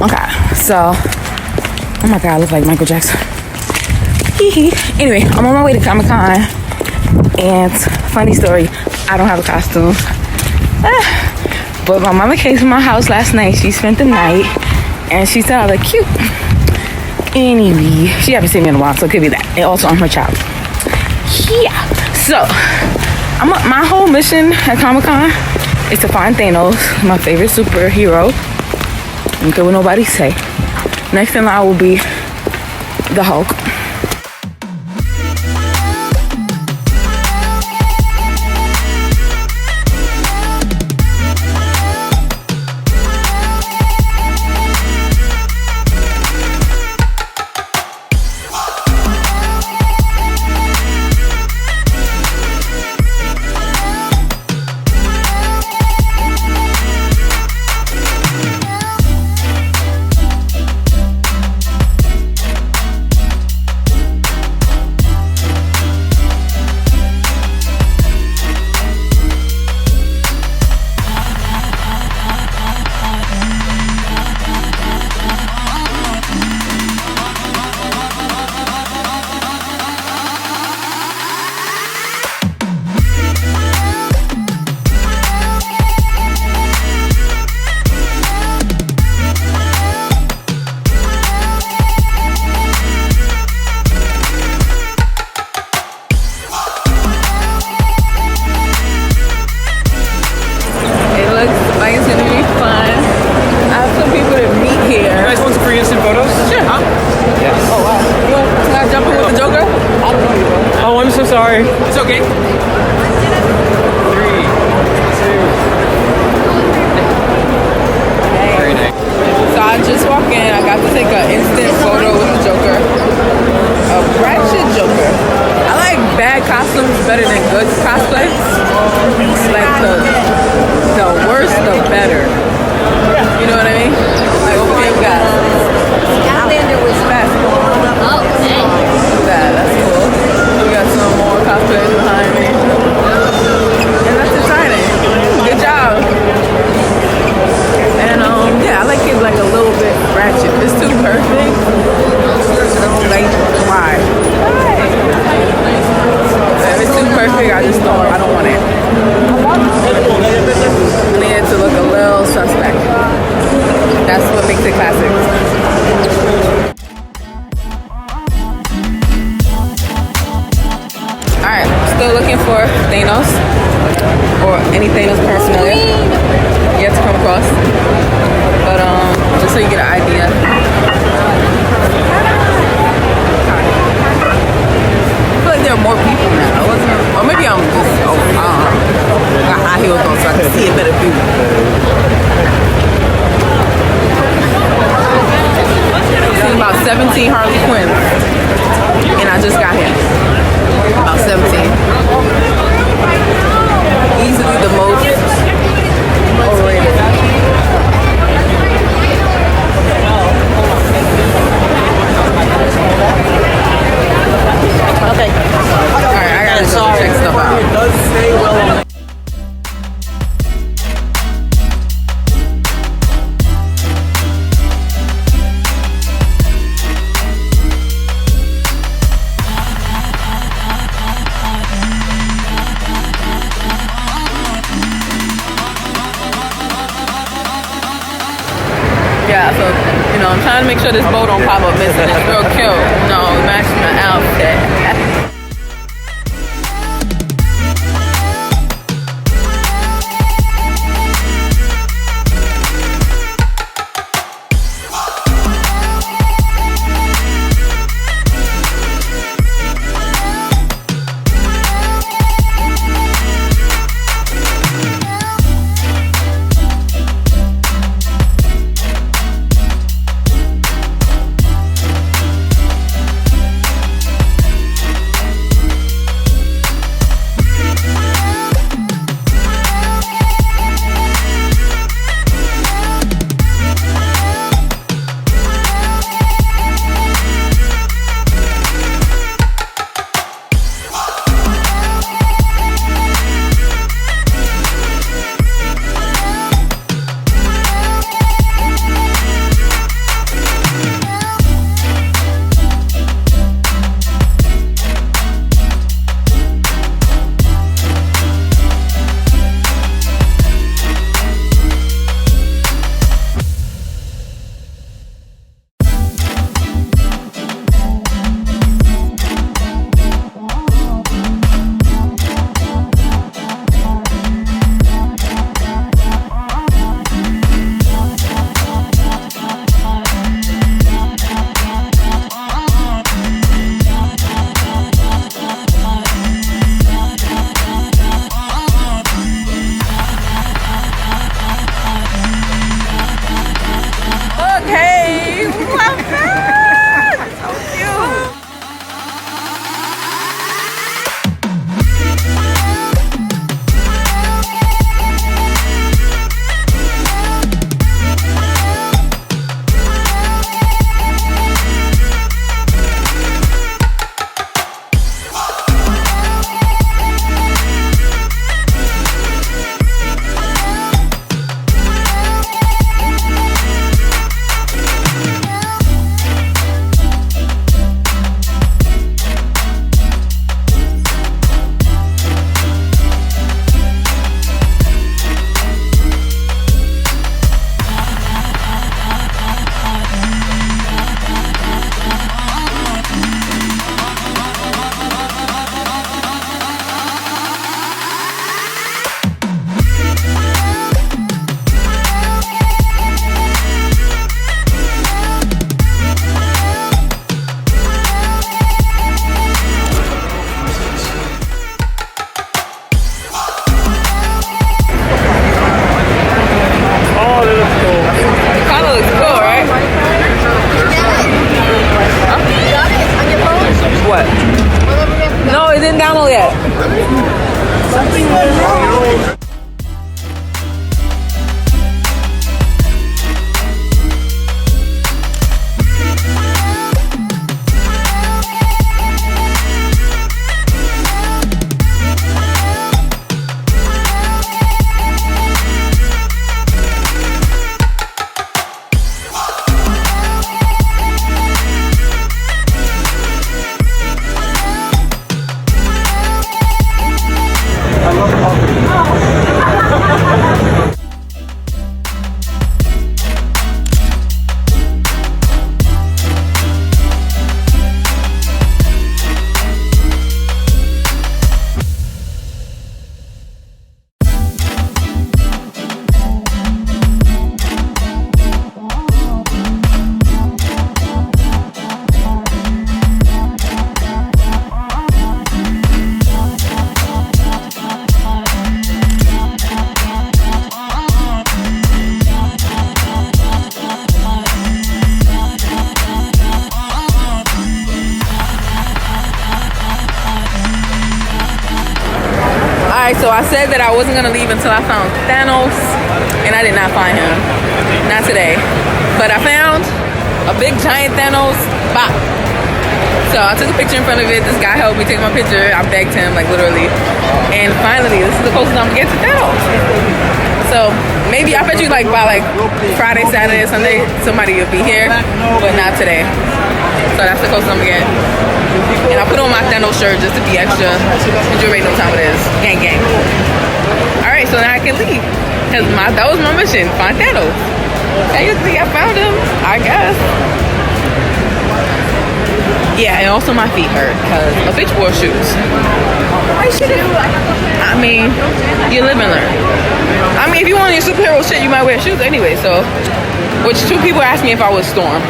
Okay, so, oh my god, I look like Michael Jackson. Anyway, I'm on my way to Comic-Con, and funny story, I don't have a costume. But my mama came to my house last night. She spent the night, and she said I look cute. Anyway, she haven't seen me in a while, so it could be that. And also, I'm her child. Yeah. So, my whole mission at Comic-Con is to find Thanos, my favorite superhero. I don't care what nobody say. Next in line will be the Hulk. Sorry. It's okay. 3, 2. Hey. Very nice. So I just walked in. I got to take an instant photo with the Joker. A ratchet Joker. I like bad costumes better than good cosplays. Like the worse, the better. You know what I mean? Like okay, guys. Outlander was fast. Oh, that's cool. We got some more cosplays behind me. And that's exciting. Good job. And yeah, I like it like a little bit ratchet. If it's too perfect, like why? If it's too perfect, I don't want it. I need it to look a little suspect. That's what makes it classic. Alright, still looking for Thanos or any Thanos paraphernalia yet to come across. But just so you get an idea. I feel like there are more people now. Or maybe I'm just I got high heels on so I can see a better view. I've seen about 17 Harley Quinns and I just got here. About 17. Easily the most overrated. Okay. Alright, I gotta go check stuff out. It does say well. Yeah, so, I'm trying to make sure this bow don't pop up missing. It's real cute. Matching the outfit. Alright, so I said that I wasn't gonna leave until I found Thanos, and I did not find him. Not today. But I found a big giant Thanos bop. So I took a picture in front of it. This guy helped me take my picture. I begged him, like literally. And finally, this is the closest I'm gonna get to Thanos. So maybe I bet you like by like Friday, Saturday, Sunday, somebody will be here, but not today. So that's the closest I'm gonna get. And I put on my Thanos shirt just to be extra. And you already know what time it is. Gang, gang. All right, so now I can leave. Cause that was my mission, find Thanos. And you think I found him? I guess. Yeah, and also my feet hurt because a bitch wore shoes. I mean, you live and learn. I mean, if you want your superhero shit, you might wear shoes anyway. So, which two people asked me if I was Storm.